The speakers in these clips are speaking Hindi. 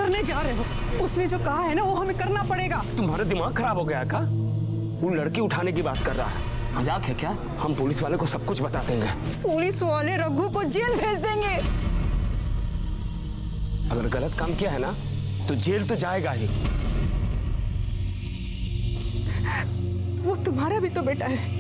करने जा रहे हो? उसने जो कहा है ना वो हमें करना पड़ेगा। तुम्हारा दिमाग खराब हो गया का? वो लड़की उठाने की बात कर रहा है। मजाक है क्या? हम पुलिस वाले को सब कुछ बता देंगे। पुलिस वाले रघु को जेल भेज देंगे। अगर गलत काम किया है ना तो जेल तो जाएगा ही। वो तुम्हारा भी तो बेटा है।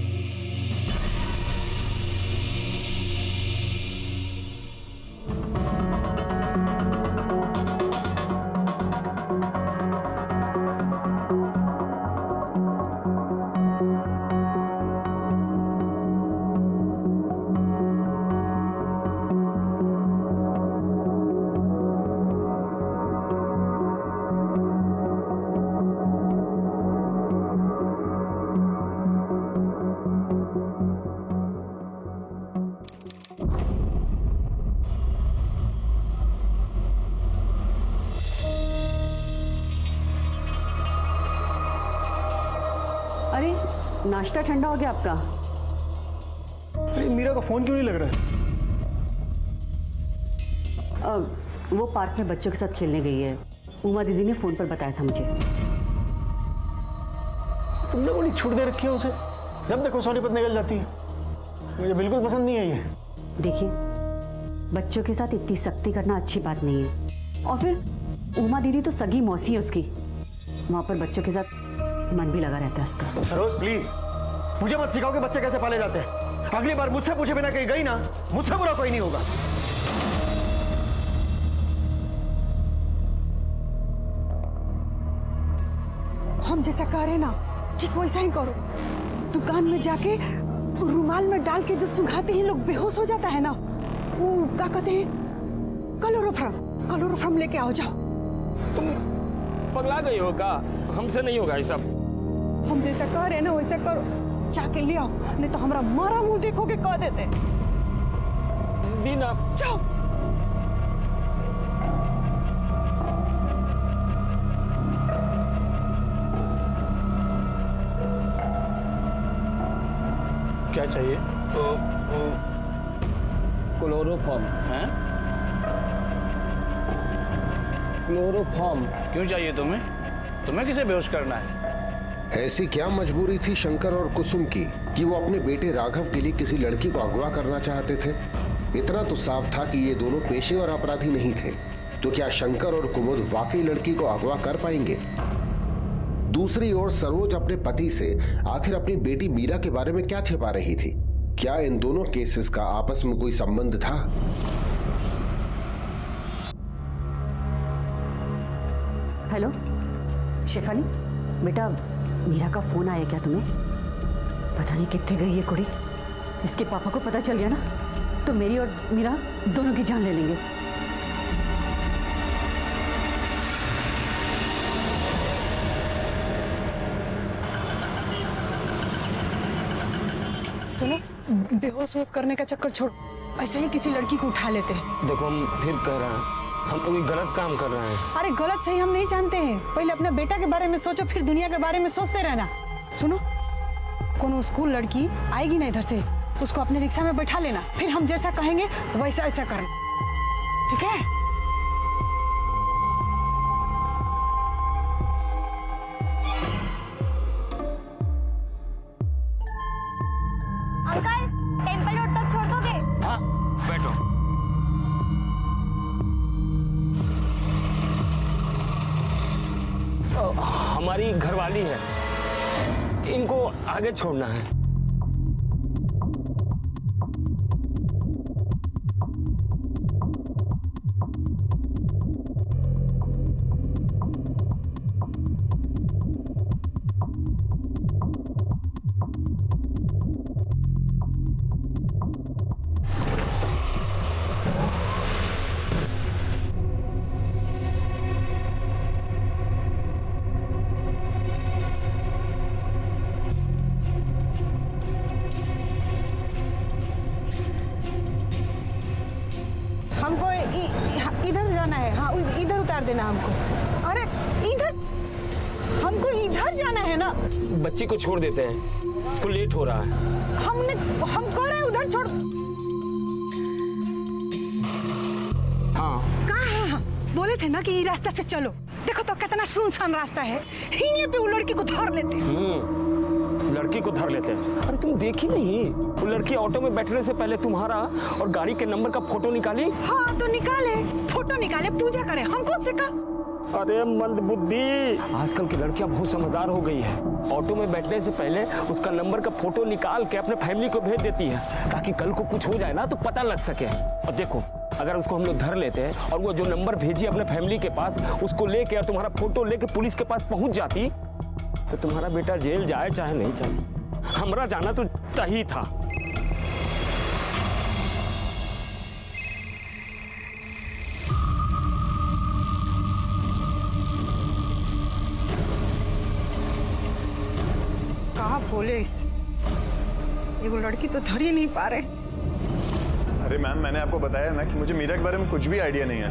अरे नाश्ता ठंडा हो गया आपका? अरे मीरा का फोन क्यों नहीं लग रहा है? वो पार्क में बच्चों के साथ खेलने गई है। उमा दीदी ने फोन पर बताया था मुझे। तुमने बोली छूट दे रखी है उसे, जब देखो सोनीपत निकल जाती है। मुझे बिल्कुल पसंद नहीं है ये। देखिए, बच्चों के साथ इतनी सख्ती करना अच्छी बात नहीं है। और फिर उमा दीदी तो सगी मौसी है उसकी, वहां पर बच्चों के साथ मन भी लगा रहता है उसका। सरोज प्लीज, मुझे मत सिखाओ कि बच्चे कैसे पाले जाते हैं। अगली बार मुझसे पूछे बिना कहीं गई ना, मुझसे बुरा कोई नहीं होगा। हम जैसा कह रहे ना ठीक वैसा ही करो। दुकान में जाके रुमाल में डाल के जो सुंघाते हैं लोग बेहोश हो जाता है ना, वो क्या कहते हैं? क्लोरोफॉर्म लेके आओ जाओ। तुम पगला गई हो का? हमसे नहीं होगा ये सब। हम जैसा कह रहे हैं ना वैसा करो, जाके ले आओ, नहीं तो हमारा मारा मुंह देखोगे कह देते। बिना जाओ। क्या चाहिए? क्लोरोफॉर्म हैं? क्लोरोफॉर्म क्यों चाहिए तुम्हें? तुम्हें किसे बेहोश करना है? ऐसी क्या मजबूरी थी शंकर और कुसुम की कि वो अपने बेटे राघव के लिए किसी लड़की को अगवा करना चाहते थे? इतना तो साफ था कि ये दोनों पेशेवर अपराधी नहीं थे। तो क्या शंकर और कुमुद वाकई लड़की को अगवा कर पाएंगे? दूसरी ओर सरोज अपने पति से आखिर अपनी बेटी मीरा के बारे में क्या छिपा रही थी? क्या इन दोनों केसेस का आपस में कोई संबंध था? हेलो शेफाली, बेटा मीरा का फोन आया क्या तुम्हें? पता नहीं कितने गई है कुड़ी। इसके पापा को पता चल गया ना तो मेरी और मीरा दोनों की जान ले लेंगे। सुनो, बेहोश होश करने का चक्कर छोड़, ऐसे ही किसी लड़की को उठा लेते हैं। देखो, हम फिर कह रहे हैं हम कोई गलत काम कर रहे हैं। अरे गलत सही हम नहीं जानते हैं, पहले अपने बेटा के बारे में सोचो, फिर दुनिया के बारे में सोचते रहना। सुनो, कोनो स्कूल लड़की आएगी ना इधर से, उसको अपने रिक्शा में बैठा लेना, फिर हम जैसा कहेंगे वैसा ऐसा करना, ठीक है? अंकल, टेम्पल रोड तक छोड़ दोगे? हाँ, बैठो। हमारी घरवाली है, इनको आगे छोड़ना है। हमको इधर जाना है। हाँ, इधर उतार देना हमको। अरे इधर, हमको इधर जाना है ना। बच्ची को छोड़ देते हैं, इसको लेट हो रहा है। हम कह रहे हैं उधर छोड़। हाँ, कहाँ है? बोले थे ना कि ये रास्ता से चलो, देखो तो कितना सुनसान रास्ता है, यहीं पे वो लड़की को धर लेते। लड़की को धर लेते हैं। अरे तुम देखी नहीं, वो लड़की ऑटो में बैठने से पहले तुम्हारा और गाड़ी के नंबर का फोटो निकाली। हाँ तो निकाले, फोटो निकाले, पूजा करे, हमको सिखा। अरे मंदबुद्धि, आजकल की लड़कियां बहुत समझदार हो गई है। ऑटो में बैठने से पहले उसका नंबर का फोटो निकाल के अपने फैमिली को भेज देती है, ताकि कल को कुछ हो जाए ना तो पता लग सके। और देखो, अगर उसको हम लोग धर लेते हैं और वो जो नंबर भेजी अपने फैमिली के पास, उसको लेके और तुम्हारा फोटो लेके पुलिस के पास पहुंच जाती, तो तुम्हारा बेटा जेल जाए चाहे नहीं जाए, हमरा जाना तो सही था। कहाँ बोले इसे, ये वो लड़की तो धर ही नहीं पा रहे। अरे मैम, मैंने आपको बताया ना कि मुझे मीरा के बारे में कुछ भी आइडिया नहीं है।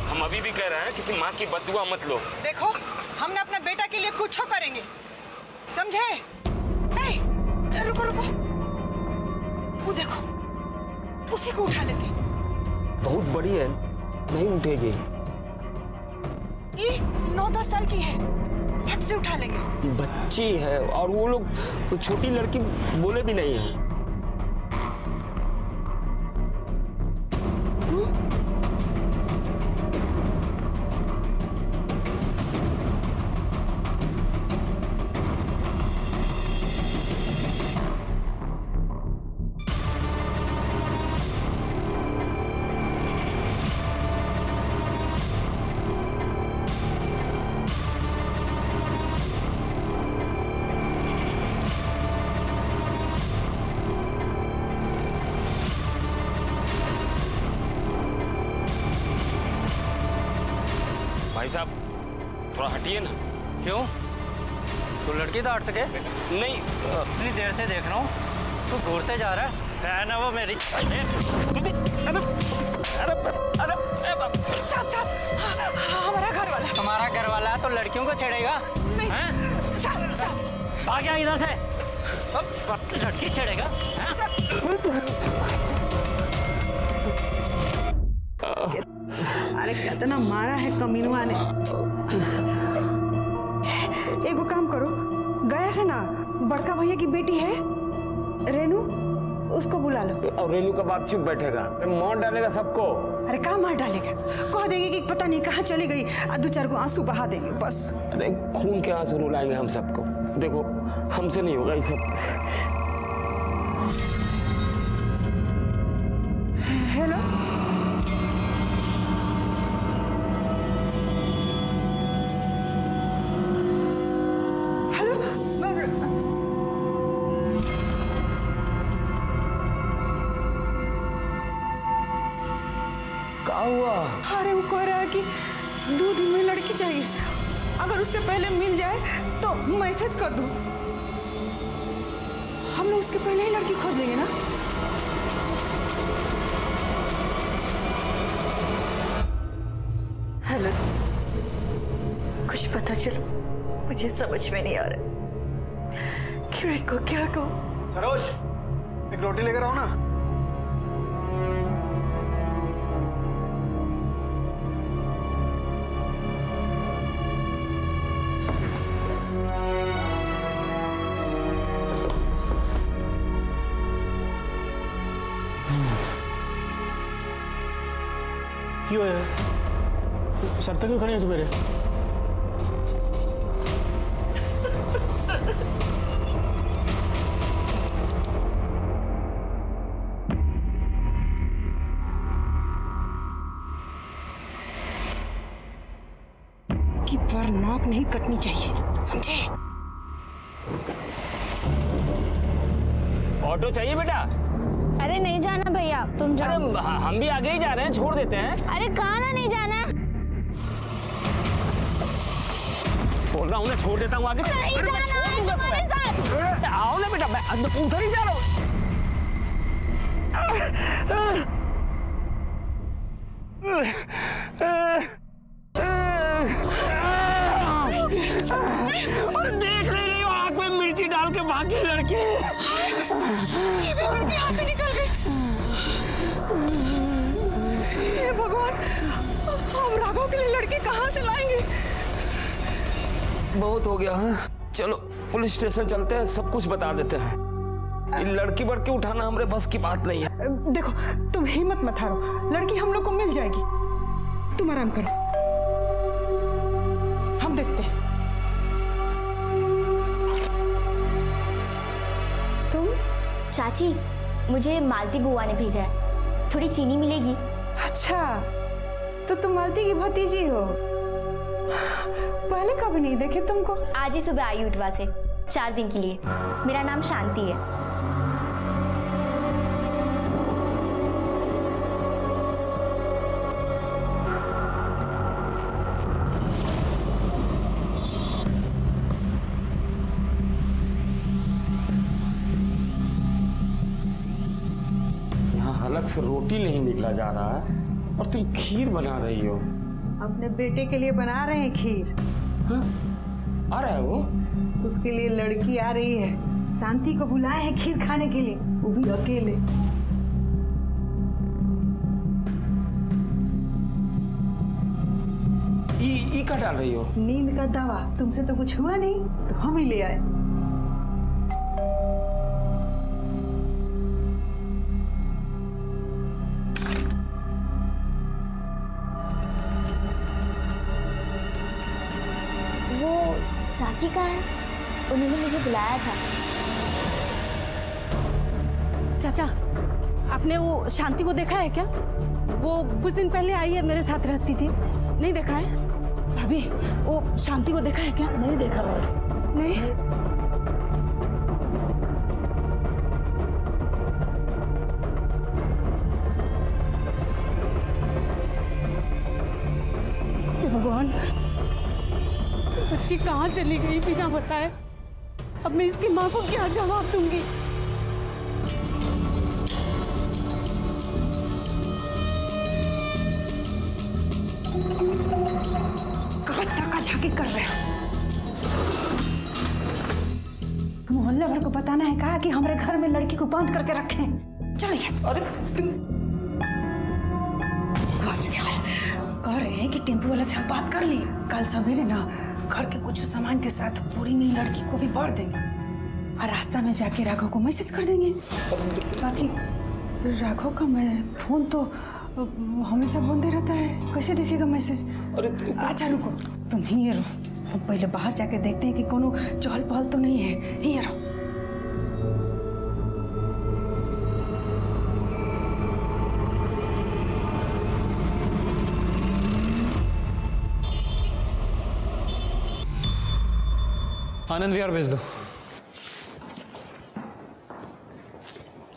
हम अभी भी कह रहे हैं किसी माँ की बददुआ मत लो। देखो, हमने अपने बेटा के लिए कुछ करेंगे, समझे? ए, रुको रुको, वो देखो, उसी को उठा लेते। बहुत बड़ी है, नहीं उठेगी। ये 9-10 साल की है, फट से उठा लेंगे। बच्ची है और वो लोग छोटी लड़की बोले भी नहीं है। भाई साहब, थोड़ा हटिए ना। क्यों? तू लड़की तो हट सके? नहीं, इतनी देर से देख रहा हूँ, तू घूरते जा रहा है ना वो मेरी। अरे साहब, हमारा घर वाला। तुम्हारा घर वाला तो लड़कियों को छेड़ेगा? नहीं हैं? साहब, भाग जा इधर से। अब लड़की छेड़ेगा? अरे कितना मारा है कमीनुआ ने। एगो काम करो, गया से ना बड़का भैया की बेटी है रेनू, उसको बुला लो। और रेनू का बाप चुप बैठेगा, मार डालेगा सबको। अरे कहाँ मार डालेगा, कह देंगे कि पता नहीं कहाँ चली गई, 2-4 को आंसू बहा देंगे बस। अरे खून के आंसू रुलाएंगे हम सबको। देखो, हमसे नहीं होगा ये सब। हेलो, क्या हुआ? अरे वो कह रहा है कि 2 दिन में लड़की चाहिए, अगर उससे पहले मिल जाए तो मैसेज कर दो। हम लोग उसके पहले ही लड़की खोज लेंगे ना। हेलो, कुछ पता चलो, मुझे समझ में नहीं आ रहा कि मैं को क्या कहूँ। सरोज, एक रोटी लेकर आओ ना। क्यों है? सर तक क्यों खड़े हो तू मेरे? कि पर नाक नहीं कटनी चाहिए, समझे? ऑटो चाहिए बेटा? अरे नहीं जाना भैया, तुम जाओ। अरे हम भी आगे ही जा रहे हैं, छोड़ देते हैं। अरे कहाँ ना नहीं जाना? बोल रहा हूँ ना, छोड़ देता हूँ आगे। नहीं अरे मैं जाना छोड़ है दूंगा तुम्हारे साथ। तुम्हें। आओ ना बेटा, मैं उधर ही जा रहा हूँ। अरे देख नहीं रही हो, आँख में मिर्ची डाल के भागी लड़के। ये भी लड़की हाथ से निकल गई। भगवान, अब राघव के लिए लड़की कहाँ से लाएंगे? बहुत हो गया है, चलो पुलिस स्टेशन चलते हैं, सब कुछ बता देते हैं। ये लड़की बढ़ उठाना हमारे बस की बात नहीं है। देखो तुम हिम्मत मत हारो, लड़की हम लोग को मिल जाएगी, तुम आराम करो, हम देखते हैं। तुम? चाची, मुझे मालती बुआ ने भेजा है, थोड़ी चीनी मिलेगी? अच्छा, तो तुम मालती की भतीजी हो? पहले कभी नहीं देखे तुमको। आज ही सुबह आई उठवा से 4 दिन के लिए। मेरा नाम शांति है। यहाँ हलक से रोटी नहीं निकला जा रहा है और तुम खीर बना रही हो। अपने बेटे के लिए बना रहे हैं खीर। हाँ? आ रहा है वो? उसके लिए लड़की आ रही है, शांति को बुलाए हैं खीर खाने के लिए, वो भी अकेले। ई का डाल रही हो? नींद का दवा, तुमसे तो कुछ हुआ नहीं तो हम ही ले आए। वो चाची कहाँ है? उन्होंने मुझे बुलाया था। चाचा, आपने वो शांति को देखा है क्या? वो कुछ दिन पहले आई है, मेरे साथ रहती थी, नहीं देखा है? भाभी, वो शांति को देखा है क्या? नहीं देखा नहीं। हे भगवान, बच्ची कहाँ चली गई बिना बताए? अब मैं इसकी माँ को क्या जवाब दूंगी? कहाँ झांकी कर रहे हो? मोहल्ले भर को बताना है कहा कि हमारे घर में लड़की को बांध करके रखे। चलो अरे कह रहे हैं कि टेम्पो वाले से हम बात कर ली, कल सवेरे ना घर के कुछ सामान के साथ पूरी में लड़की को भी बांध देंगे और रास्ता में जाके राघव को मैसेज कर देंगे। बाकी राघव का फोन तो हमेशा बंद रहता है, कैसे देखेगा मैसेज? अरे अच्छा रुको, तुम ही रहो, हम पहले बाहर जाके देखते हैं कि कोनो चहल पहल तो नहीं है। ही रहो। आनंद विहार भेज दो।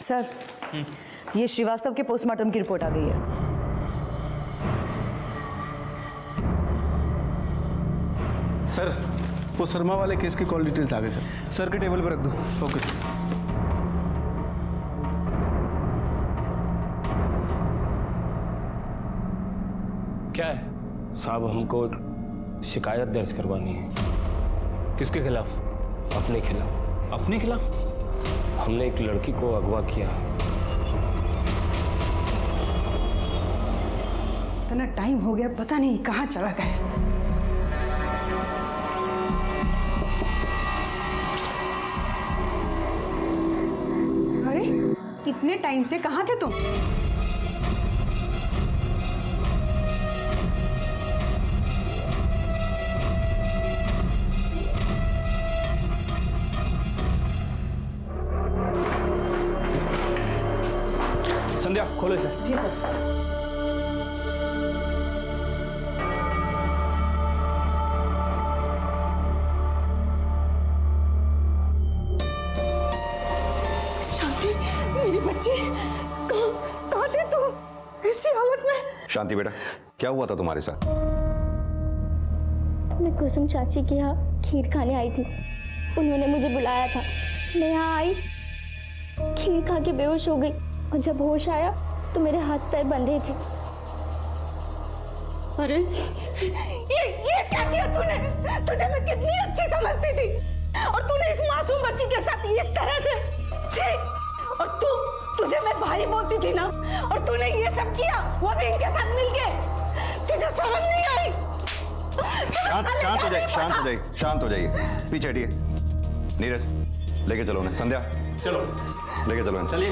सर, ये श्रीवास्तव के पोस्टमार्टम की रिपोर्ट आ गई है। सर, वो शर्मा वाले केस की कॉल डिटेल्स आ गए सर। सर के टेबल पर रख दो। Okay sir. क्या है साहब? हमको शिकायत दर्ज करवानी है। किसके खिलाफ? अपने खिलाफ। अपने खिलाफ? हमने एक लड़की को अगवा किया। इतना टाइम हो गया, पता नहीं कहाँ चला गया। अरे इतने टाइम से कहाँ थे तुम? संध्या, खोलो इसे। जी सर। शांति, मेरी बच्ची, कहाँ थे तू इसी हालत में? शांति बेटा, क्या हुआ था तुम्हारे साथ? मैं कुसुम चाची के यहाँ खीर खाने आई थी, उन्होंने मुझे बुलाया था। मैं यहाँ आई, खीर खा के बेहोश हो गई और जब होश आया तो मेरे हाथ पैर बंधे थे। अरे ये क्या किया तूने? तुझे मैं कितनी अच्छी समझती थी और तूने इस मासूम बच्ची के साथ इस तरह से। छी! और तुझे मैं भाई बोलती थी ना, और तूने ये सब किया, वो भी इनके साथ मिलके। तुझे शर्म नहीं आई? शांत हो जाइए, शांत हो जाइए, शांत हो जाइए। पीछे हटिए। नीरज लेके चलो उन्हें। संध्या चलो लेके चलो इन्हें। चलिए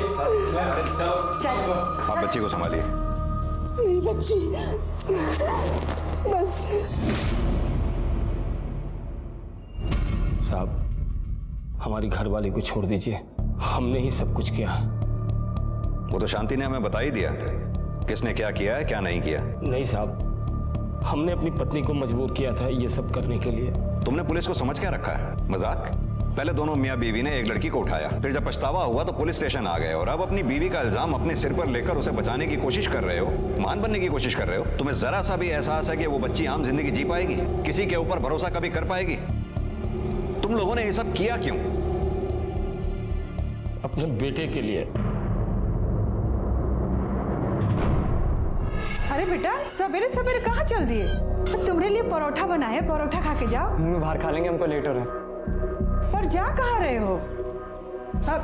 चलो। आप बच्ची को संभालिए। मेरी बच्ची, बस। साहब, हमारी घरवाली को छोड़ दीजिए, हमने ही सब कुछ किया। वो तो शांति ने हमें बता ही दिया किसने क्या किया है क्या नहीं किया। नहीं साहब, हमने अपनी पत्नी को मजबूर किया था ये सब करने के लिए। तुमने पुलिस को समझ क्या रखा है? मजाक। पहले दोनों मियाँ बीवी ने एक लड़की को उठाया, फिर जब पछतावा हुआ तो पुलिस स्टेशन आ गए, और अब अपनी बीवी का इल्जाम अपने सिर पर लेकर उसे बचाने की कोशिश कर रहे हो, महान बनने की कोशिश कर रहे हो। तुम्हें जरा सा भी एहसास है कि वो बच्ची आम जिंदगी जी पाएगी? किसी के ऊपर भरोसा कभी कर पाएगी? तुम लोगों ने ये सब किया क्यों? अपने बेटे के लिए। अरे बेटा, सवेरे सवेरे कहाँ चल दिए? तुम्हारे लिए परोठा बना है, परोठा खा के जाओ। मम्मी बाहर खा लेंगे, हमको लेट हो रहा है। पर जा कहाँ रहे हो? अब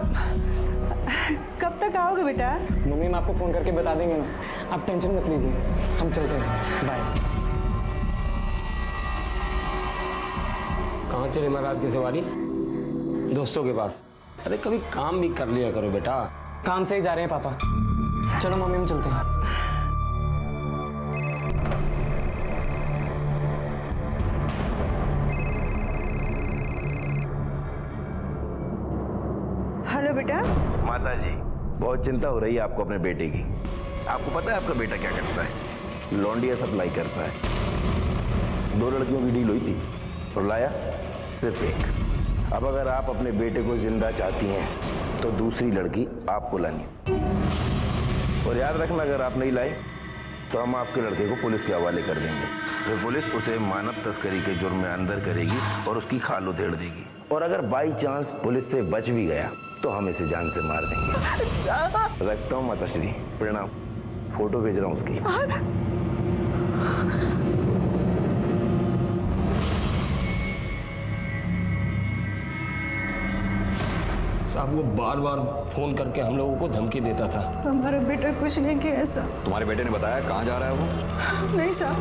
कब तक आओगे बेटा? मम्मी हम आपको फोन करके बता देंगे ना, आप टेंशन मत लीजिए, हम चलते हैं, बाय। कहाँ चले महाराज की सवारी? दोस्तों के पास। अरे कभी काम भी कर लिया करो बेटा। काम से ही जा रहे हैं पापा। चलो मम्मी हम चलते हैं। हेलो बेटा। माता जी, बहुत चिंता हो रही है आपको अपने बेटे की। आपको पता है आपका बेटा क्या करता है? लौंडिया सप्लाई करता है। 2 लड़कियों की डील हुई थी और लाया सिर्फ एक। अब अगर आप अपने बेटे को जिंदा चाहती हैं तो दूसरी लड़की आपको लानी है। और याद रखना, अगर आप नहीं लाई तो हम आपके लड़के को पुलिस के हवाले कर देंगे। फिर पुलिस उसे मानव तस्करी के जुर्म में अंदर करेगी और उसकी खाल उधेड़ देगी। और अगर बाई चांस पुलिस से बच भी गया तो हम इसे जान से मार देंगे। रखता हूँ माताश्री, प्रणाम। फोटो भेज रहा हूँ उसकी। साहब वो बार बार फोन करके हम लोगों को धमकी देता था। हमारा बेटा कुछ नहीं किया ऐसा। तुम्हारे बेटे ने बताया कहाँ जा रहा है वो? नहीं साहब,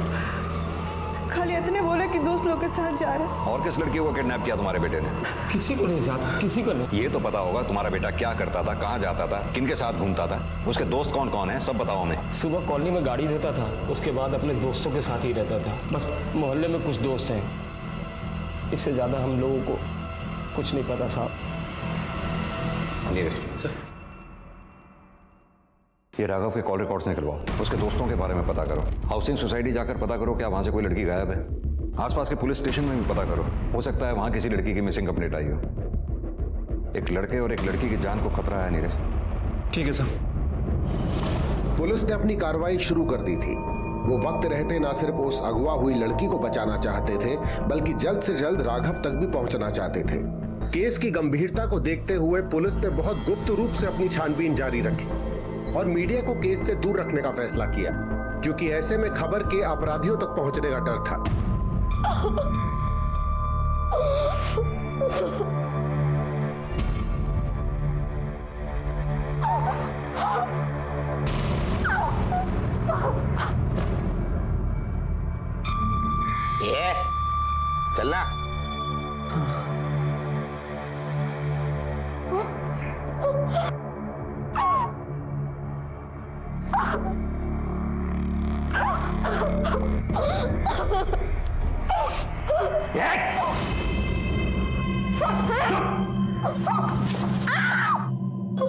खाली इतने बोले कि दोस्त लोग के साथ जा रहे। और किस लड़की को किडनैप किया तुम्हारे बेटे ने? किसी को नहीं साहब, किसी को नहीं। ये तो पता होगा तुम्हारा बेटा क्या करता था, कहाँ जाता था, किनके साथ घूमता था, उसके दोस्त कौन कौन है, सब बताओ हमें। सुबह कॉलोनी में गाड़ी धोता था, उसके बाद अपने दोस्तों के साथ ही रहता था। बस मोहल्ले में कुछ दोस्त हैं, इससे ज्यादा हम लोगों को कुछ नहीं पता साहब। नीरज, ये राघव के कॉल रिकॉर्ड्स निकलवाओ, उसके दोस्तों के बारे में पता करो। हाउसिंग सोसाइटी जाकर पता करो क्या वहां से कोई लड़की गायब है। आसपास के पुलिस स्टेशन में भी पता करो, हो सकता है वहां किसी लड़की की मिसिंग कंप्लेंट आई हो। एक लड़के और एक लड़की की जान को खतरा है नीरज। ठीक है सर। पुलिस ने अपनी कार्रवाई शुरू कर दी थी। वो वक्त रहते न सिर्फ उस अगवा हुई लड़की को बचाना चाहते थे, बल्कि जल्द से जल्द राघव तक भी पहुंचना चाहते थे। केस की गंभीरता को देखते हुए पुलिस ने बहुत गुप्त रूप से अपनी छानबीन जारी रखी और मीडिया को केस से दूर रखने का फैसला किया, क्योंकि ऐसे में खबर के अपराधियों तक पहुंचने का डर था। ये चलना।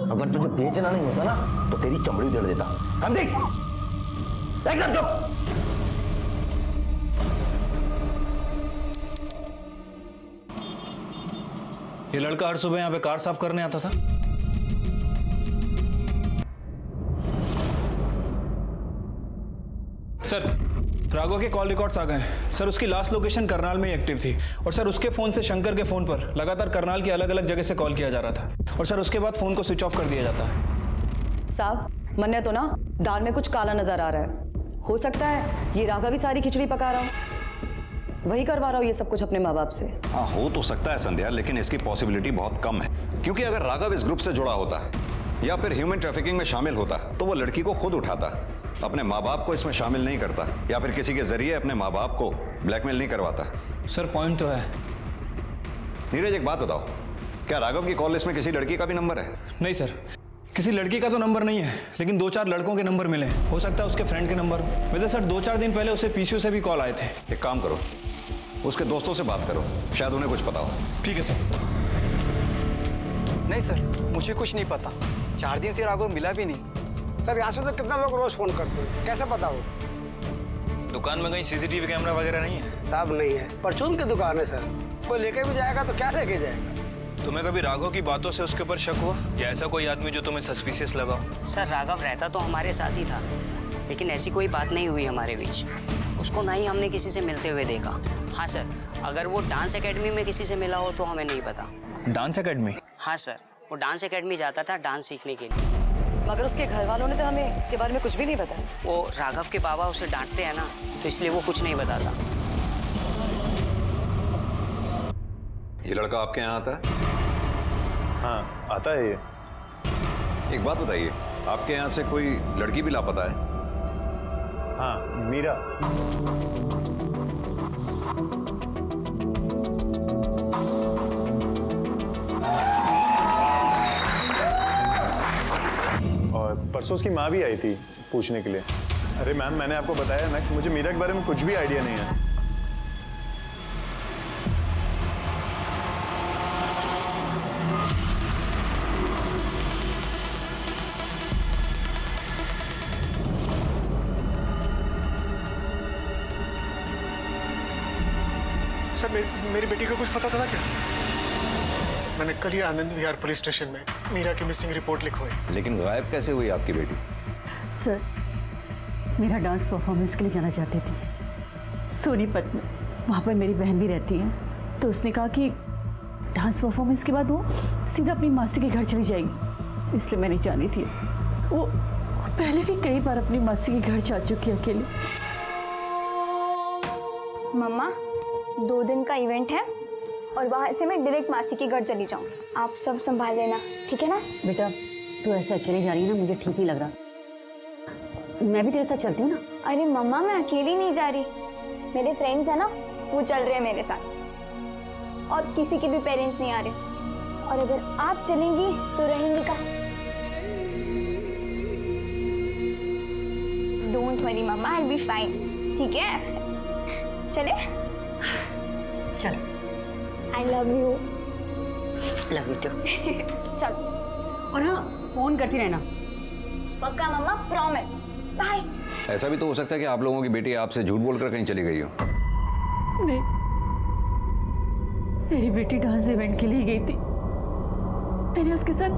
अगर तुझे बेचना नहीं होता ना तो तेरी चमड़ी उधेड़ देता, समझी? एकदम चुप। ये लड़का हर सुबह यहाँ पे कार साफ करने आता था। सर, राघव के कॉल रिकॉर्ड्स आ गए हैं। सर, उसकी लास्ट लोकेशन करनाल में ही एक्टिव थी, और सर उसके फोन से शंकर के फोन पर लगातार करनाल की अलग अलग जगह से कॉल किया जा रहा था, और सर उसके बाद फोन को स्विच ऑफ कर दिया जाता है। साहब, मन्ने तो ना दाल में कुछ काला नजर आ रहा है। हो सकता है ये राघव ही सारी खिचड़ी पका रहा हो, वही करवा रहा हो ये सब कुछ अपने माँ बाप से। हाँ, हो तो सकता है संध्या, लेकिन इसकी पॉसिबिलिटी बहुत कम है, क्योंकि अगर राघव इस ग्रुप से जुड़ा होता या फिर ह्यूमन ट्रैफिकिंग में शामिल होता तो वो लड़की को खुद उठाता, अपने माँ बाप को इसमें शामिल नहीं करता, या फिर किसी के जरिए अपने माँ बाप को ब्लैकमेल नहीं करवाता। सर पॉइंट तो है। नीरज एक बात बताओ, क्या राघव की कॉल लिस्ट में किसी लड़की का भी नंबर है? नहीं सर, किसी लड़की का तो नंबर नहीं है, लेकिन 2-4 लड़कों के नंबर मिले। हो सकता है उसके फ्रेंड के नंबर। वैसे सर 2-4 दिन पहले उसे पीसीओ से भी कॉल आए थे। एक काम करो, उसके दोस्तों से बात करो, शायद उन्हें कुछ पता हो। ठीक है सर। नहीं सर, मुझे कुछ नहीं पता। 4 दिन से राघव मिला भी नहीं। सर यहाँ से तो कितना लोग रोज फोन करते हैं, कैसे पता हो? दुकान में कहीं सीसीटीवी कैमरा वगैरह नहीं है? साहब नहीं है, परचून की दुकान है सर। कोई लेके भी जाएगा तो क्या लेके जाएगा? तुम्हें कभी राघव की बातों से उसके ऊपर शक हुआ, या ऐसा कोई आदमी जो तुम्हें सस्पिशियस लगा? सर राघव रहता तो हमारे साथ ही था, लेकिन ऐसी कोई बात नहीं हुई हमारे बीच। उसको ना ही हमने किसी से मिलते हुए देखा। हाँ सर, अगर वो डांस एकेडमी में किसी से मिला हो तो हमें नहीं पता। Dance academy? हाँ सर, वो डांस एकेडमी जाता था डांस सीखने के लिए। मगर उसके घर वालों ने तो हमें इसके बारे में कुछ भी नहीं बताया। वो राघव के बाबा उसे डांटते हैं ना, तो इसलिए वो कुछ नहीं बताता। ये लड़का आपके यहाँ आता है? हाँ आता है ये। एक बात बताइए, आपके यहाँ से कोई लड़की भी लापता है? हाँ, मीरा। और परसों उसकी माँ भी आई थी पूछने के लिए। अरे मैम, मैंने आपको बताया ना कि मुझे मीरा के बारे में कुछ भी आइडिया नहीं है। सर मेरी बेटी को कुछ पता चला क्या? मैंने कल ही आनंद विहार पुलिस स्टेशन में मीरा की मिसिंग रिपोर्ट लिखवाई। लेकिन गायब कैसे हुई आपकी बेटी? सर, मेरा डांस परफॉर्मेंस के लिए जाना चाहती थी सोनीपत में। वहाँ पर मेरी बहन भी रहती है, तो उसने कहा कि डांस परफॉर्मेंस के बाद वो सीधा अपनी मासी के घर चली जाएगी, इसलिए मैंने जानी थी। वो पहले भी कई बार अपनी मासी के घर जा चुकी है अकेले। मम्मा, 2 दिन का इवेंट है और वहाँ से मैं डायरेक्ट मासी के घर चली जाऊँ। आप सब संभाल लेना, ठीक है ना? बेटा, तू ऐसे अकेले जा रही है ना, मुझे ठीक नहीं लग रहा। मैं भी तेरे साथ चलती हूँ ना। अरे मम्मा, मैं अकेली नहीं जा रही, मेरे फ्रेंड्स हैं ना, वो चल रहे हैं मेरे साथ। और किसी के भी पेरेंट्स नहीं आ रहे। और अगर आप चलेंगी तो रहेंगी कहाँ? डोंट वरी मम्मा, आई विल बी फाइन, ठीक है? चले? चलो। I love you. Love you too. चल। और हाँ, फोन करती रहना। पक्का मम्मा, प्रॉमिस। बाय। ऐसा भी तो हो सकता है कि आप लोगों की बेटी आपसे झूठ बोलकर कहीं चली गई हो। नहीं, मेरी बेटी डांस इवेंट के लिए गई थी। मैंने उसके साथ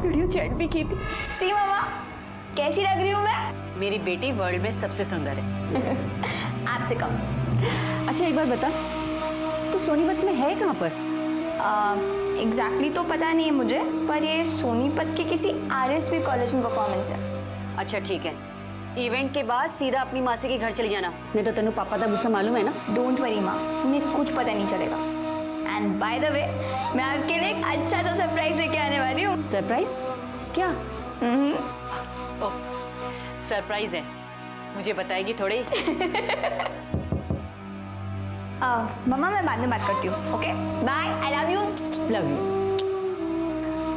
वीडियो चैट भी की थी। सी मम्मा, कैसी लग रही हूँ मैं? मेरी बेटी वर्ल्ड में सबसे सुंदर है। आपसे कम। अच्छा एक बार बता, तू सोनीपत में है कहाँ पर? एग्जैक्टली तो पता नहीं है मुझे, पर ये सोनीपत के किसी RSV कॉलेज में परफॉर्मेंस है। अच्छा ठीक है, इवेंट के बाद सीधा अपनी मासी के घर चली जाना, नहीं तो तेनू पापा का गुस्सा मालूम है ना। डोंट वरी माँ, उन्हें कुछ पता नहीं चलेगा। एंड बाय द वे, मैं आपके लिए एक अच्छा सा सरप्राइज लेके आने वाली हूँ। सरप्राइज? क्या? सरप्राइज है, मुझे बताएगी थोड़ी? मम्मा, मैं बाद में बात करती हूँ। Okay bye, I love you. Love you.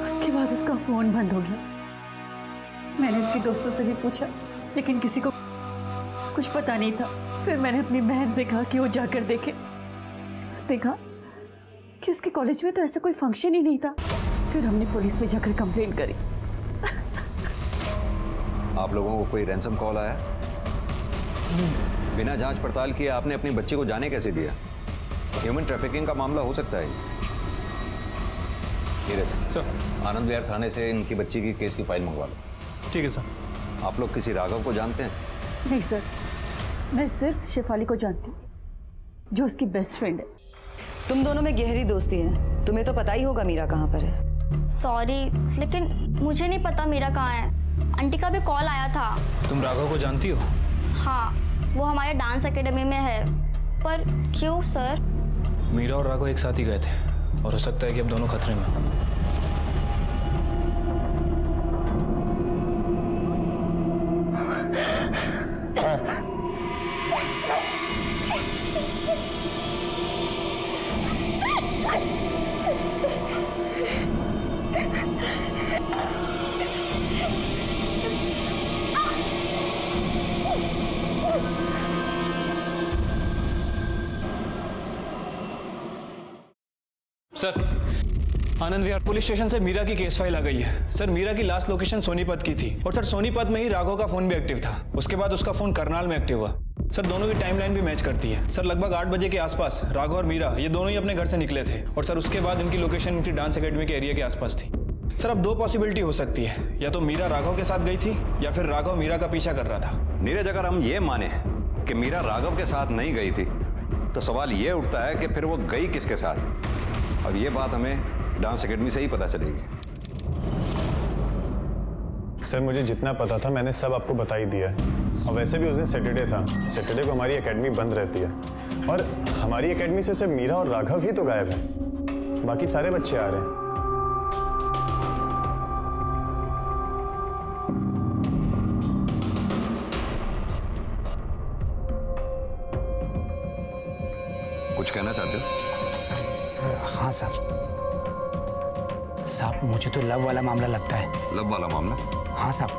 उसके बाद उसका फोन बंद हो गया। मैंने उसके दोस्तों से भी पूछा, लेकिन किसी को कुछ पता नहीं था। फिर मैंने अपनी बहन से कहा कि वो जाकर देखे। उसने कहा कि उसके कॉलेज में तो ऐसा कोई फंक्शन ही नहीं था। फिर हमने पुलिस में जाकर कंप्लेंट करी। आप लोगों को कोई रैंसम कॉल आया? बिना जांच पड़ताल किए आपने अपनी बच्ची को जाने कैसे दिया? ह्यूमन ट्रैफिकिंग का मामला हो सकता है। नीरज सर, आनंद विहार थाने से इनकी बच्ची की केस की फाइल मंगवा लो। ठीक है सर। आप लोग किसी राघव को जानते हैं? नहीं सर, मैं सिर्फ शेफाली को जानती हूँ, जो उसकी बेस्ट फ्रेंड है। तुम दोनों में गहरी दोस्ती है, तुम्हें तो पता ही होगा मीरा कहाँ पर है। सॉरी, लेकिन मुझे नहीं पता मीरा कहाँ है। आंटी का भी कॉल आया था। तुम राघव को जानती हो? हाँ, वो हमारे डांस एकेडमी में है। पर क्यों सर? मीरा और राघव एक साथ ही गए थे, और हो सकता है कि अब दोनों खतरे में। Sir, Anand Vihar police station से मीरा की केस फाइल आ गई है। सर, मीरा की लास्ट लोकेशन सोनीपत की थी और सर सोनीपत में ही राघव का फोन भी एक्टिव था। उसके बाद उसका फोन करनाल में एक्टिव हुआ। सर, दोनों की टाइमलाइन भी मैच करती है। सर, लगभग 8 बजे के आसपास राघव और मीरा ये दोनों ही अपने घर से निकले थे और सर उसके बाद इनकी लोकेशन इनकी डांस एकेडमी के एरिया के आसपास थी। सर, अब 2 पॉसिबिलिटी हो सकती है, या तो मीरा राघव के साथ गई थी या फिर राघव मीरा का पीछा कर रहा था। नीरज, अगर हम ये माने कि मीरा राघव के साथ नहीं गई थी तो सवाल ये उठता है कि फिर वो गई किसके साथ। अब ये बात हमें डांस एकेडमी से ही पता चलेगी। सर, मुझे जितना पता था मैंने सब आपको बता ही दिया है। और वैसे भी उस दिन सैटरडे था, सैटरडे को हमारी एकेडमी बंद रहती है और हमारी एकेडमी से सिर्फ मीरा और राघव ही तो गायब है, बाकी सारे बच्चे आ रहे हैं। कुछ कहना चाहते हो? हाँ सर। साहब, मुझे तो लव वाला मामला लगता है। लव वाला मामला? हाँ साहब,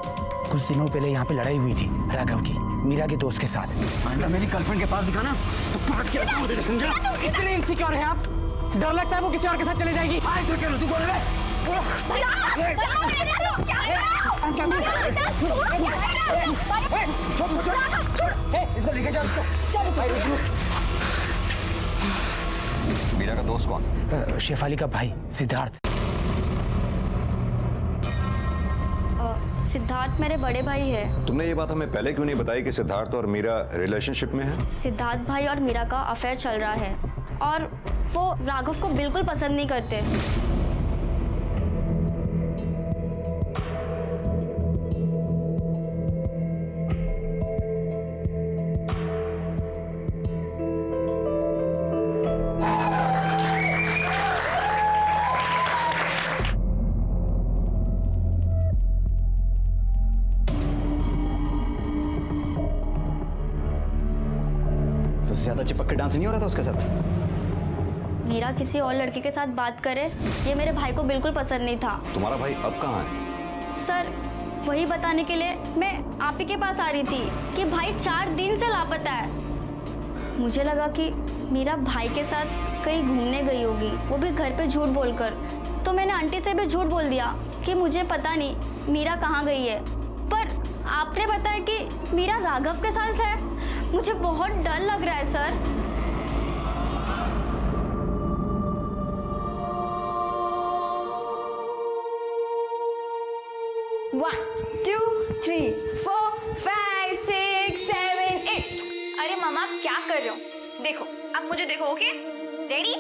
कुछ दिनों पहले यहाँ पे लड़ाई हुई थी राघव की मीरा के दोस्त के साथ। अंडा मेरी गर्लफ्रेंड के पास दिखाना तो काट के रखूंगा तुझे, समझा? इतने इनसिक्योर हैं आप, डर लगता है वो किसी और के साथ चले जाएगी। आज तो क्या तू बोल रहा है? इसको लेके जाओ। मीरा का दोस्त कौन? शेफाली का भाई सिद्धार्थ। सिद्धार्थ मेरे बड़े भाई है। तुमने ये बात हमें पहले क्यों नहीं बताई कि सिद्धार्थ और मीरा रिलेशनशिप में है? सिद्धार्थ भाई और मीरा का अफेयर चल रहा है और वो राघव को बिल्कुल पसंद नहीं करते। ज्यादा चिपक के डांस नहीं हो रहा था उसके साथ? मीरा किसी और लड़के के साथ बात करे ये मेरे भाई को बिल्कुल पसंद नहीं था। तुम्हारा भाई अब कहाँ है? सर, वही बताने के लिए मैं आप ही के पास आ रही थी कि भाई 4 दिन से लापता है। मुझे लगा कि मीरा भाई के साथ कहीं घूमने गई होगी, वो भी घर पे झूठ बोलकर। तो मैंने आंटी से भी झूठ बोल दिया कि मुझे पता नहीं मीरा कहाँ गई है। पर आपने बताया कि मीरा राघव के साथ है। मुझे बहुत डर लग रहा है सर। One, 2, 3, 4, 5, 6, 7, 8। अरे मामा, आप क्या कर रहे हो? देखो, आप मुझे देखो, ओके? रेडी?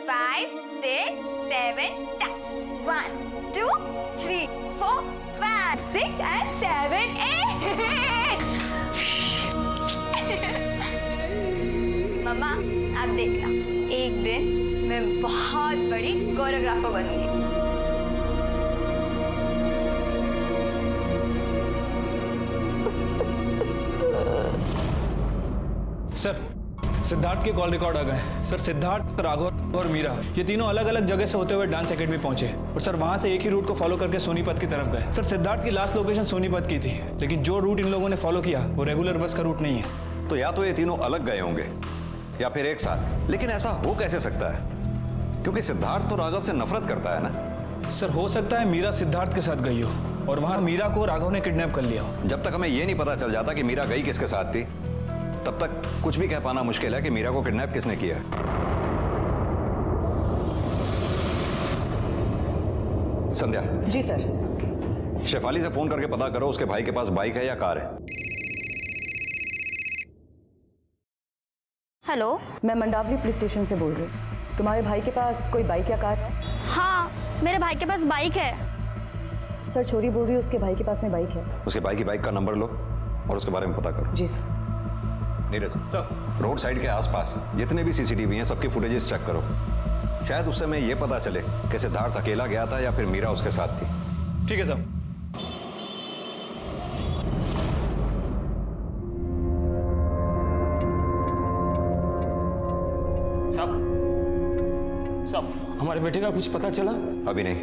5, 6, 7, स्टार्ट। 1, 2, 3, 4, 5, 6 and 7, 8। मामा, आप देखना, एक दिन मैं बहुत बड़ी कोरियोग्राफर बनूंगी। सर, सिद्धार्थ के कॉल रिकॉर्ड आ गए। सर, सिद्धार्थ, राघव और मीरा ये तीनों अलग अलग जगह से होते हुए डांस एकेडमी पहुंचे और सर वहां से एक ही रूट को फॉलो करके सोनीपत की तरफ गए। सर, सिद्धार्थ की लास्ट लोकेशन सोनीपत की थी, लेकिन जो रूट इन लोगों ने फॉलो किया वो रेगुलर बस का रूट नहीं है। तो या तो ये तीनों अलग गए होंगे या फिर एक साथ, लेकिन ऐसा हो कैसे सकता है? क्योंकि सिद्धार्थ तो राघव से नफरत करता है ना। सर, हो सकता है मीरा सिद्धार्थ के साथ गई हो और वहां मीरा को राघव ने किडनैप कर लिया हो। जब तक हमें ये नहीं पता चल जाता कि मीरा गई किसके साथ थी, तब तक कुछ भी कह पाना मुश्किल है कि मीरा को किडनैप किसने किया है। संध्या। जी सर। शेफाली से फोन करके पता करो उसके भाई के पास बाइक है या कार है। हेलो, मैं मंडावली पुलिस स्टेशन से बोल रही हूँ। तुम्हारे भाई के पास कोई बाइक या कार है? हाँ, मेरे भाई के पास बाइक है। सर, छोरी बोल रही है उसके भाई के पास में बाइक है। उसके भाई की बाइक का नंबर लो और उसके बारे में पता करो। जी sir. Neeraj sir, road side के आसपास जितने भी सीसीटीवी हैं सबके फुटेजेस चेक करो। शायद उससे हमें ये पता चले कि सिद्धार्थ अकेला गया था या फिर मीरा उसके साथ थी। ठीक है सर। साहब हमारे बेटे का कुछ पता चला? अभी नहीं,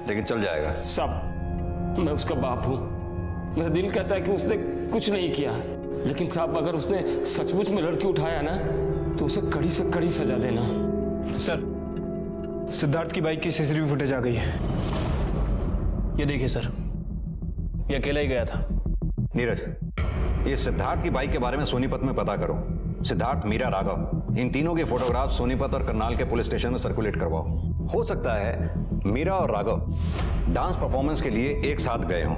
लेकिन चल जाएगा। साहब मैं उसका बाप हूँ, मेरा दिल कहता है कि उसने कुछ नहीं किया, लेकिन साहब अगर उसने सचमुच में लड़की उठाया ना तो उसे कड़ी से कड़ी सजा देना। सर, सिद्धार्थ की बाइक की सीसीटीवी फुटेज आ गई है। ये देखिए सर, ये अकेला ही गया था। नीरज, ये सिद्धार्थ की बाइक के बारे में सोनीपत में पता करो। सिद्धार्थ, मीरा, राघव, इन तीनों के फोटोग्राफ सोनीपत और करनाल के पुलिस स्टेशन में सर्कुलेट करवाओ। हो सकता है मीरा और राघव डांस परफॉर्मेंस के लिए एक साथ गए हों,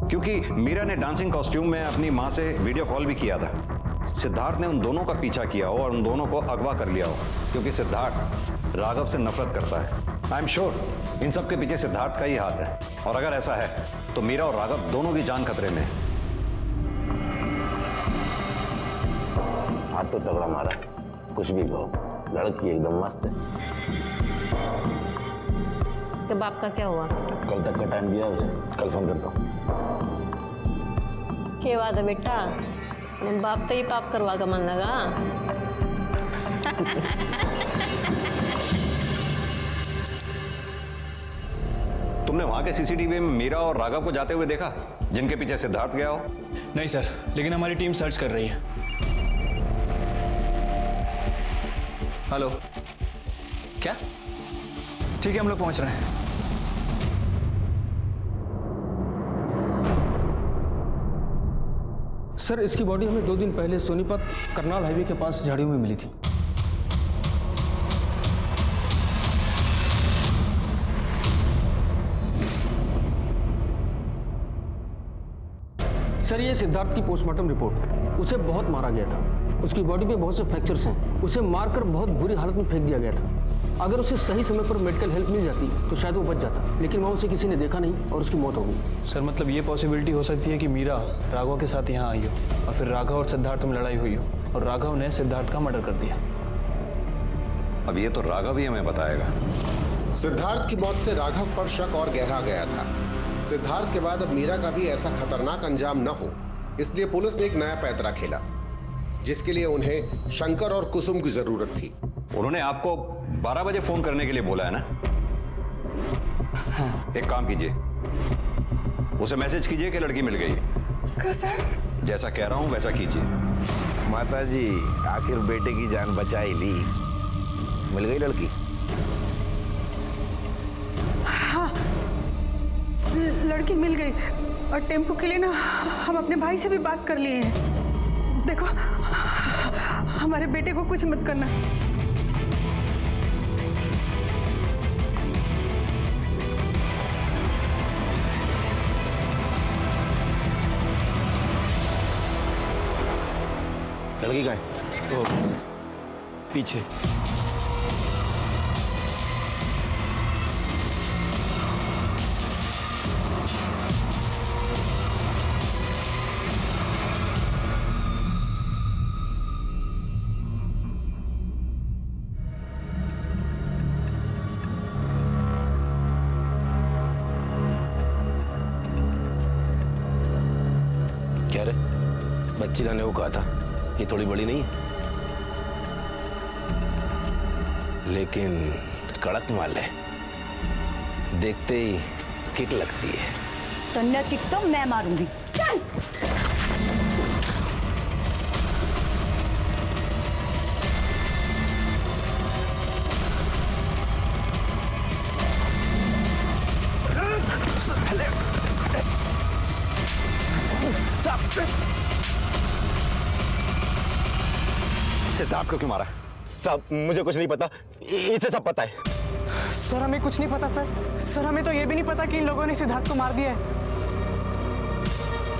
क्योंकि मीरा ने डांसिंग कॉस्ट्यूम में अपनी मां से वीडियो कॉल भी किया था। सिद्धार्थ ने उन दोनों का पीछा किया हो और उन दोनों को अगवा कर लिया हो, क्योंकि सिद्धार्थ राघव से नफरत करता है। आई एम श्योर इन सब के पीछे सिद्धार्थ का ही हाथ है, और अगर ऐसा है तो मीरा और राघव दोनों की जान खतरे में है। हाथ तो तगड़ा मारा, कुछ भी कहो, लड़की एकदम मस्त है। उसके बाप का क्या हुआ? कल तक का टाइम दिया उसे, कल फोन करता हूँ। क्या बात है बेटा, बाप तो ही पाप करवा का मन लगा। तुमने वहां के सीसीटीवी में मीरा और राघव को जाते हुए देखा, जिनके पीछे सिद्धार्थ गया हो? नहीं सर, लेकिन हमारी टीम सर्च कर रही है। हेलो, क्या? ठीक है, हम लोग पहुंच रहे हैं। सर, इसकी बॉडी हमें 2 दिन पहले सोनीपत करनाल हाईवे के पास झाड़ियों में मिली थी। सर, ये सिद्धार्थ की पोस्टमार्टम रिपोर्ट। उसे बहुत मारा गया था, उसकी बॉडी पे बहुत से फ्रैक्चर्स हैं, उसे मारकर बहुत बुरी हालत में फेंक दिया गया था। अगर उसे सही समय पर मेडिकल हेल्प मिल जाती तो शायद वो बच जाता, लेकिन वहाँ उसे किसी ने देखा नहीं और उसकी मौत हो गई। सर, मतलब ये पॉसिबिलिटी हो सकती है कि मीरा राघव के साथ यहाँ आई हो और फिर राघव और सिद्धार्थ में लड़ाई हुई हो और राघव ने सिद्धार्थ का मर्डर कर दिया। अब ये तो राघव ही हमें बताएगा। सिद्धार्थ की मौत से राघव पर शक और गहरा गया था। सिद्धार्थ के बाद अब मीरा का भी ऐसा खतरनाक अंजाम न हो, इसलिए पुलिस ने एक नया पैंतरा खेला, जिसके लिए उन्हें शंकर और कुसुम की जरूरत थी। उन्होंने आपको 12 बजे फोन करने के लिए बोला है ना? हाँ। एक काम कीजिए, उसे मैसेज कीजिए कि लड़की मिल गई। कैसे? जैसा कह रहा हूं वैसा कीजिए। माता जी, आखिर बेटे की जान बचा ही ली। मिल गई लड़की? हाँ, लड़की मिल गई और टेम्पो के लिए ना हम अपने भाई से भी बात कर लिए हैं। देखो, हमारे बेटे को कुछ मत करना। लड़की कहाँ है? पीछे। क्या रे, बच्ची लाने को कहा था, ये थोड़ी बड़ी नहीं है, लेकिन कड़क माल है, देखते ही किक लगती है। तो न किक तो मैं मारूंगी। चल। सिद्धार्थ को क्यों मारा? सब मुझे कुछ नहीं पता, इसे सब पता है। सर, हमें कुछ नहीं पता सर, हमें तो ये भी नहीं पता कि इन लोगों ने सिद्धार्थ को मार दिया है।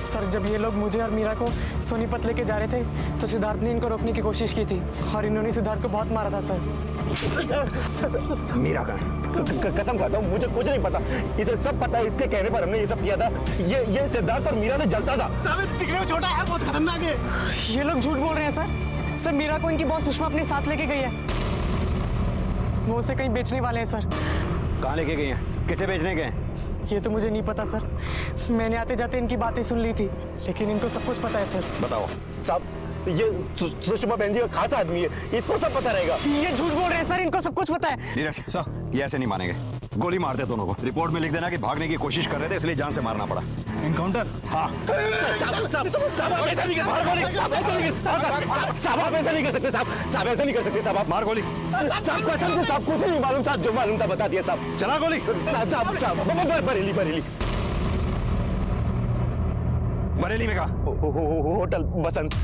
सर, जब ये लोग मुझे और मीरा को सोनीपत लेके जा रहे थे तो सिद्धार्थ ने इनको रोकने की कोशिश की थी और इन्होंने सिद्धार्थ को बहुत मारा था सर। मीरा का कसम खाता हूँ, मुझे कुछ नहीं पता, इसे सब पता है, इसके कहने पर हमने ये सब किया था। ये सिद्धार्थ और मीरा से जलता था। दिखने में छोटा है, बहुत खतरनाक है। ये लोग झूठ बोल रहे हैं सर, मीरा को इनकी बॉस सुषमा अपने साथ लेके गई है, वो उसे कहीं बेचने वाले हैं सर। कहाँ लेके गई हैं? किसे बेचने गए? ये तो मुझे नहीं पता सर, मैंने आते जाते इनकी बातें सुन ली थी, लेकिन इनको सब कुछ पता है सर। बताओ। ये सुषमा बहन जी का खास आदमी है, इसको सब पता रहेगा। ये झूठ बोल रहे हैं सर, इनको सब कुछ पता है। नीरज सर, ये ऐसे नहीं मानेंगे। गोली मार दे दोनों को। रिपोर्ट में लिख देना कि भागने की कोशिश कर रहे थे इसलिए जान से मारना पड़ा। एनकाउंटर? हाँ। साहब ऐसा नहीं कर सकते साहब, ऐसा नहीं कर सकते साहब। आप मार गोली। साहब कसम से साहब कुछ नहीं मालूम साहब, जो मालूम था बता दिया साहब। चला गोली। साहब बरेली बरेली में कहा? होटल बसंत।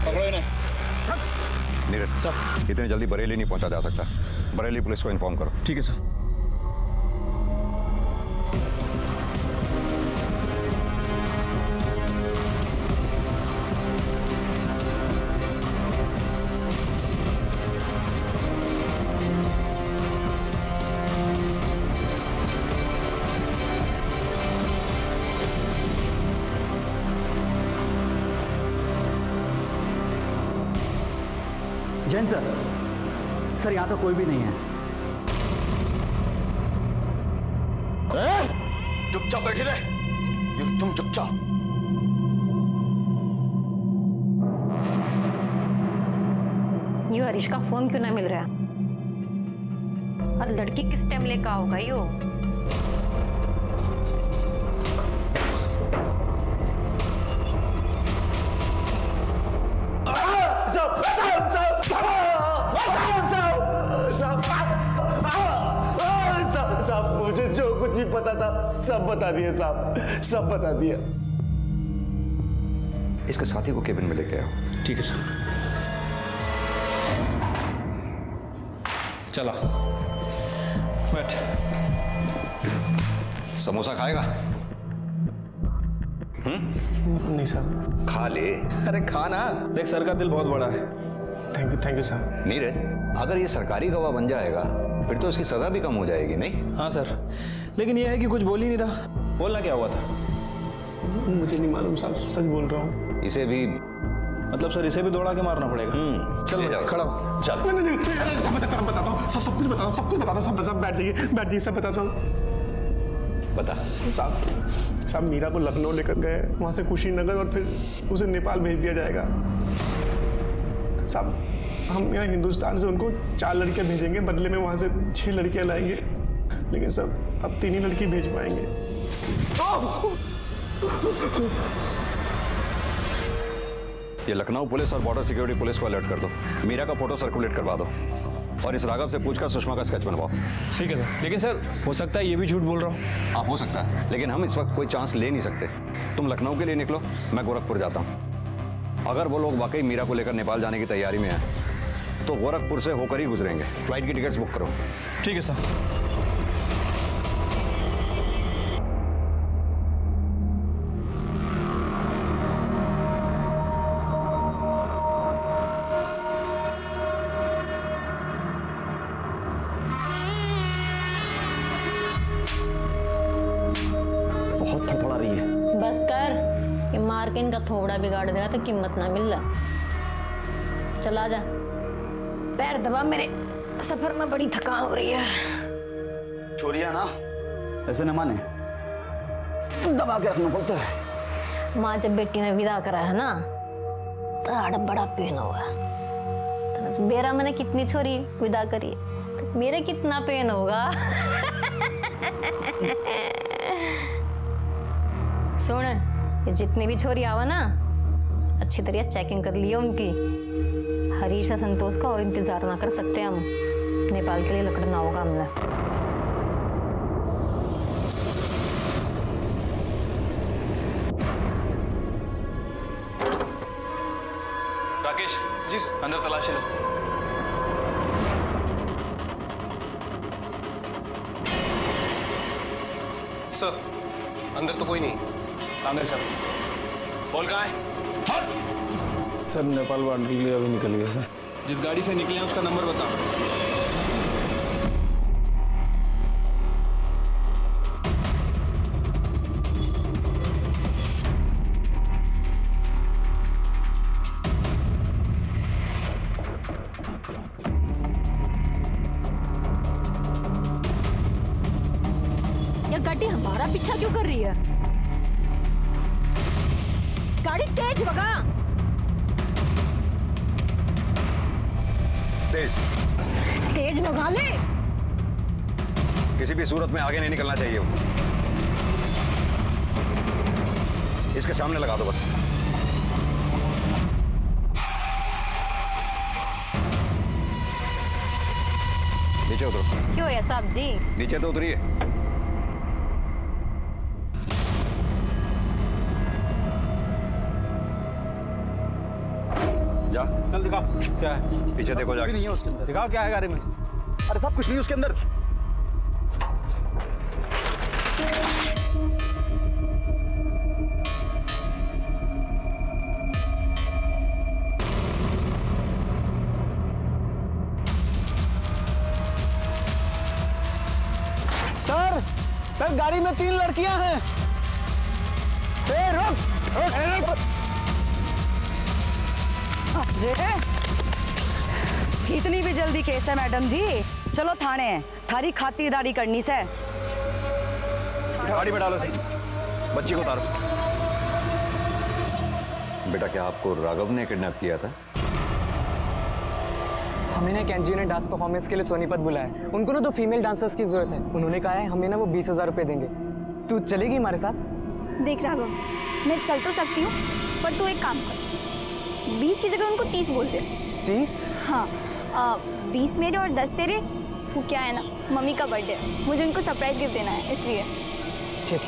पकड़ो इन्हें। नीरज सर, इतनी जल्दी बरेली नहीं पहुंचा जा सकता। बरेली पुलिस को इन्फॉर्म करो। ठीक है सर। जैन सर, सर यहाँ तो कोई भी नहीं है। चुपचाप बैठे रहे, तुम चुपचाप। यो हरीश का फोन क्यों ना मिल रहा? और लड़की किस टाइम लेकर होगा यो? साहब मुझे जो कुछ भी पता था सब बता दिया साहब, सब बता दिया। इसके साथी को केबिन में लेके आओ। ठीक है सर। चला बैठ। समोसा खाएगा? नहीं सर। खा ले। अरे खा ना, देख सर का दिल बहुत बड़ा है। Thank you sir. नीरज, अगर ये सरकारी गवाह बन जाएगा फिर तो इसकी सजा भी कम हो जाएगी, नहीं? हाँ सर, लेकिन ये है कि कुछ बोल ही नहीं रहा। बोलना क्या हुआ था? मुझे नहीं मालूम साहब, सच बोल रहा हूँ। इसे भी मतलब सर, इसे भी दौड़ा के मारना पड़ेगा। चल जाओ। खड़ा हो। चल। नहीं, सब बताता हूँ, सब कुछ बताता हूँ, सब कुछ बताता हूँ। सब बैठ जाइए, सब बताता हूँ। बता। साहब मीरा को लखनऊ लेकर गए, वहाँ से कुशीनगर और फिर उसे नेपाल भेज दिया जाएगा। साहब हम यहाँ हिंदुस्तान से उनको 4 लड़कियाँ भेजेंगे, बदले में वहाँ से 6 लड़कियाँ लाएंगे। लेकिन सब अब 3 ही लड़की भेज पाएंगे। ये लखनऊ पुलिस और बॉर्डर सिक्योरिटी पुलिस को अलर्ट कर दो। मीरा का फोटो सर्कुलेट करवा दो और इस राघव से पूछकर सुषमा का स्केच बनवाओ। ठीक है सर। लेकिन सर, हो सकता है ये भी झूठ बोल रहा हूँ। हाँ हो सकता है, लेकिन हम इस वक्त कोई चांस ले नहीं सकते। तुम लखनऊ के लिए निकलो, मैं गोरखपुर जाता हूँ। अगर वो लोग वाकई मीरा को लेकर नेपाल जाने की तैयारी में हैं तो गोरखपुर से होकर ही गुजरेंगे। फ्लाइट की टिकट्स बुक करो। ठीक है सर। बहुत फड़फड़ा रही है। बस कर, ये मार के इनका थोड़ा बिगाड़ देगा तो कीमत ना मिल रहा। चला जा, पैर दबा मेरे, सफर में बड़ी थकान हो रही है। चोरिया ना ऐसे न माने, दबा के रखना पड़ता है। माँ जब बेटी ने विदा करा है ना तो आड़ा बड़ा पेन होगा। तो बेरा मैंने कितनी छोरी विदा करी, तो मेरे कितना पेन होगा। सुन, ये जितनी भी छोरी आवा ना अच्छी तरह चेकिंग कर लियो उनकी। हरीश और संतोष का और इंतजार ना कर सकते हम। नेपाल के लिए लकड़ना होगा हमने। राकेश जी, अंदर तलाशी लो। सर अंदर तो कोई नहीं। कांग्रेस सर, बोल कहाँ है? सर नेपाल बॉर्डर के लिए अभी निकल गया सर। जिस गाड़ी से निकले हैं उसका नंबर बता। ये गाड़ी हमारा पीछा क्यों कर रही है? गाड़ी तेज भगा। तेज तेज भगा ले। किसी भी सूरत में आगे नहीं निकलना चाहिए वो। इसके सामने लगा दो बस। नीचे उतरो। क्यों है साहब जी? नीचे तो उतरिए। जा चल दिखाओ क्या है। पीछे देखो जाके। नहीं है उसके अंदर। दिखाओ क्या है गाड़ी में। अरे सब कुछ नहीं उसके अंदर। सर गाड़ी में 3 लड़कियां हैं। रुक। इतनी भी जल्दी केस है मैडम जी? चलो थाने है, थारी खातिरदारी करनी से। गाड़ी में डालो सही। बच्ची को उतारो। बेटा क्या आपको राघव ने किडनैप किया था? हमें ना एक एनजीओ ने डांस परफॉर्मेंस के लिए सोनीपत बुलाया। उनको ना 2 फीमेल डांसर्स की जरूरत है। उन्होंने कहा है हमें ना वो 20,000 रुपए देंगे। तू चलेगी हमारे साथ? देख राघव, मैं चल तो सकती हूँ, पर तू एक काम कर, 20 की जगह उनको 30 बोल दे। 30? हाँ, 20 मेरे और 10 तेरे। वो क्या है ना, मम्मी का बर्थडे है, मुझे उनको सरप्राइज गिफ्ट देना है, इसलिए। ठीक है,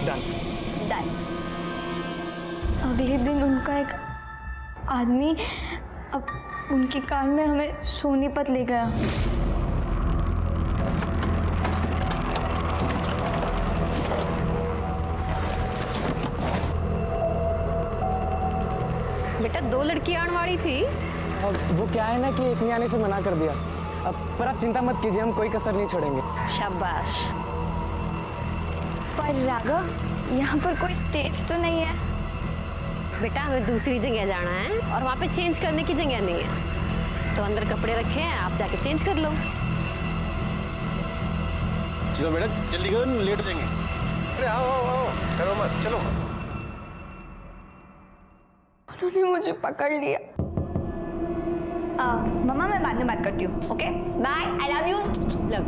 डन। अगले दिन उनका एक आदमी अब उनकी कार में हमें सोनीपत ले गया। बेटा 2 लड़की आने वाली थी। वो क्या है ना कि एक ने आने से मना कर दिया। पर आप चिंता मत कीजिए, हम कोई कसर नहीं छोड़ेंगे। शाबाश। पर राघव, यहाँ पर कोई स्टेज तो नहीं है। बेटा हमें दूसरी जगह जाना है और वहाँ पे चेंज करने की जगह नहीं है, तो अंदर कपड़े रखे हैं, आप जाके चेंज कर लो। चलो बेटा जल्दी करो, लेट हो जाएंगे। अरे आओ करो मत, चलो। उन्होंने मुझे पकड़ लिया। मम्मा मैं बाद में बात करती हूँ। Okay bye, I love you. Love.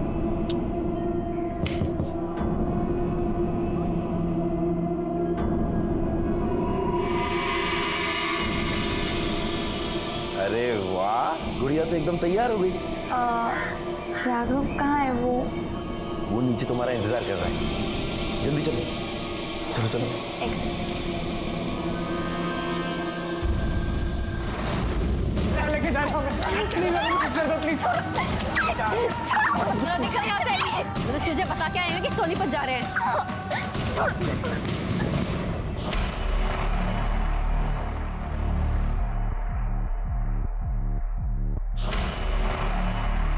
अरे वाह, गुड़िया तो एकदम तैयार हो गई। राघव कहाँ है? वो नीचे तुम्हारा इंतजार कर रहा है। जल्दी चलो चलो चलो। लेके जा रहा हूँ। प्लीज। निकल यहाँ से। मैं तो तुझे बता के आई हूँ कि सोनीपत जा रहे हैं।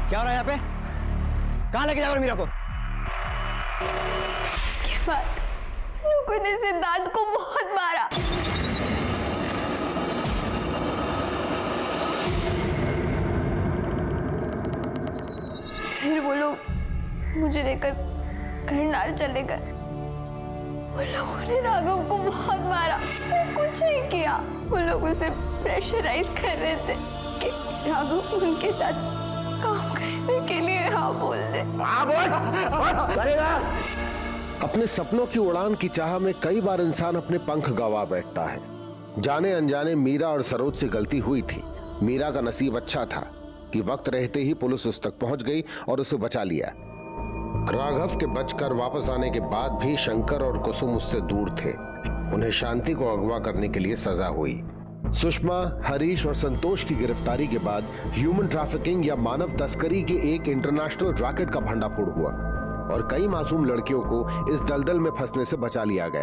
क्या हो रहा है यहाँ पे? कहाँ लेके जा रहे हो मीरा को? उसके बाद लोगों ने सिद्धार्थ को बहुत मारा। फिर वो लोग मुझे लेकर करनाल चले गए। वो लोगों ने राघव को बहुत मारा। उसने कुछ नहीं किया। वो लोग उसे प्रेशराइज कर रहे थे कि राघव उनके साथ काम करने के लिए हाँ बोल दे। हाँ बोल करेगा। अपने सपनों की उड़ान की चाह में कई बार इंसान अपने पंख गंवा बैठता है। जाने अनजाने मीरा और सरोज से गलती हुई थी। मीरा का नसीब अच्छा था कि वक्त रहते ही पुलिस उस तक पहुंच गई और उसे बचा लिया। राघव के बचकर वापस आने के बाद भी शंकर और कुसुम उससे दूर थे। उन्हें शांति को अगवा करने के लिए सजा हुई। सुषमा, हरीश और संतोष की गिरफ्तारी के बाद ह्यूमन ट्रैफिकिंग या मानव तस्करी के एक इंटरनेशनल रैकेट का भंडाफोड़ हुआ और कई मासूम लड़कियों को इस दलदल में फंसने से बचा लिया गया।